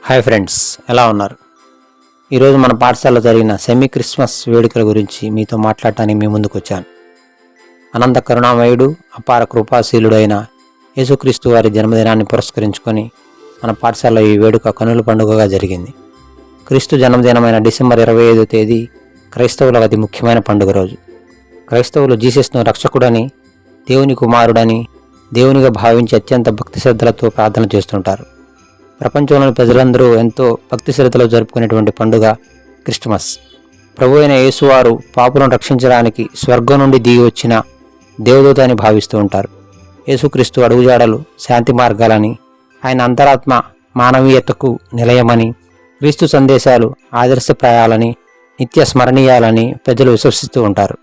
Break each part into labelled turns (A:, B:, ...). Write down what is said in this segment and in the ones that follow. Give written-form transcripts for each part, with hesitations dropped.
A: Hi friends, ఎలా ఉన్నారు? ఈరోజు మన పాఠశాలలో జరిగిన సెమీ క్రిస్మస్ వేడుకల గురించి మీతో మాట్లాడటానికి మీ ముందుకు వచ్చాను. అనంత కరుణామయుడు, అపార కృపాశీలుడైన యేసుక్రీస్తు వారి జన్మదినాన్ని పురస్కరించుకొని మన పాఠశాలలో ఈ వేడుక కనుల పండుగగా జరిగింది. క్రీస్తు జన్మదినమైన డిసెంబర్ 25వ తేదీ క్రైస్తవులకు అతి ముఖ్యమైన పండుగ రోజు. క్రైస్తవులు జీసస్ను రక్షకుడని, దేవుని కుమారుడని, దేవునిగా భావించి అత్యంత భక్తి శ్రద్ధలతో ప్రార్థన చేస్తుంటారు. ప్రపంచంలోని ప్రజలందరూ ఎంతో భక్తి శ్రద్ధలో జరుపుకునేటువంటి పండుగ క్రిస్మస్. ప్రభు అయిన యేసువారు పాపులను రక్షించడానికి స్వర్గం నుండి దిగి వచ్చిన దేవదూత అని భావిస్తూ ఉంటారు. యేసుక్రీస్తు అడుగుజాడలు శాంతి మార్గాలని, ఆయన అంతరాత్మ మానవీయతకు నిలయమని, క్రీస్తు సందేశాలు ఆదర్శప్రాయాలని, నిత్య స్మరణీయాలని ప్రజలు విశ్వసిస్తూ ఉంటారు.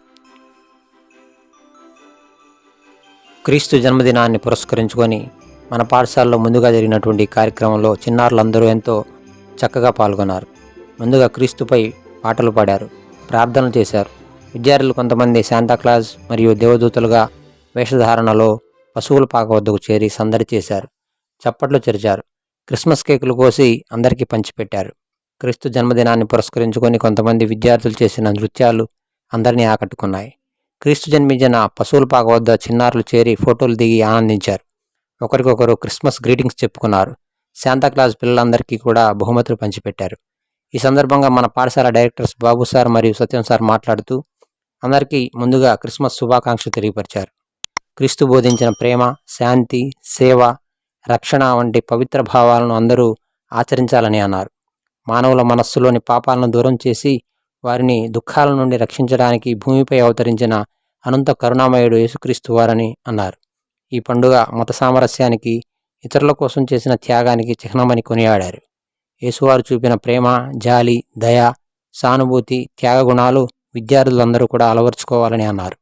A: క్రీస్తు జన్మదినాన్ని పురస్కరించుకొని మన పాఠశాలలో ముందుగా జరిగినటువంటి కార్యక్రమంలో చిన్నారులందరూ ఎంతో చక్కగా పాల్గొన్నారు. ముందుగా క్రీస్తుపై పాటలు పాడారు, ప్రార్థనలు చేశారు. విద్యార్థులు కొంతమంది శాంతాక్లాజ్ మరియు దేవదూతలుగా వేషధారణలో పశువుల పాక వద్దకు చేరి సందడి చేశారు, చప్పట్లు చెరిచారు, క్రిస్మస్ కేకులు కోసి అందరికీ పంచిపెట్టారు. క్రీస్తు జన్మదినాన్ని పురస్కరించుకొని కొంతమంది విద్యార్థులు చేసిన నృత్యాలు అందరినీ ఆకట్టుకున్నాయి. క్రీస్తు జన్మించిన పశువుల పాక వద్ద చిన్నారులు చేరి ఫోటోలు దిగి ఆనందించారు. ఒకరికొకరు క్రిస్మస్ గ్రీటింగ్స్ చెప్పుకున్నారు. శాంతాక్లాజ్ పిల్లలందరికీ కూడా బహుమతులు పంచిపెట్టారు. ఈ సందర్భంగా మన పాఠశాల డైరెక్టర్స్ బాబు సార్ మరియు సత్యం సార్ మాట్లాడుతూ అందరికీ ముందుగా క్రిస్మస్ శుభాకాంక్షలు తెలియపరిచారు. క్రీస్తు బోధించిన ప్రేమ, శాంతి, సేవ, రక్షణ వంటి పవిత్ర భావాలను అందరూ ఆచరించాలని అన్నారు. మానవుల మనస్సులోని పాపాలను దూరం చేసి వారిని దుఃఖాల నుండి రక్షించడానికి భూమిపై అవతరించిన అనంత కరుణామయుడు యేసుక్రీస్తు వారని అన్నారు. ఈ పండుగ మత సామరస్యానికి, ఇతరుల కోసం చేసిన త్యాగానికి చిహ్నమని కొనియాడారు. యేసువారు చూపిన ప్రేమ, జాలి, దయ, సానుభూతి, త్యాగ గుణాలు విద్యార్థులందరూ కూడా అలవర్చుకోవాలని అన్నారు.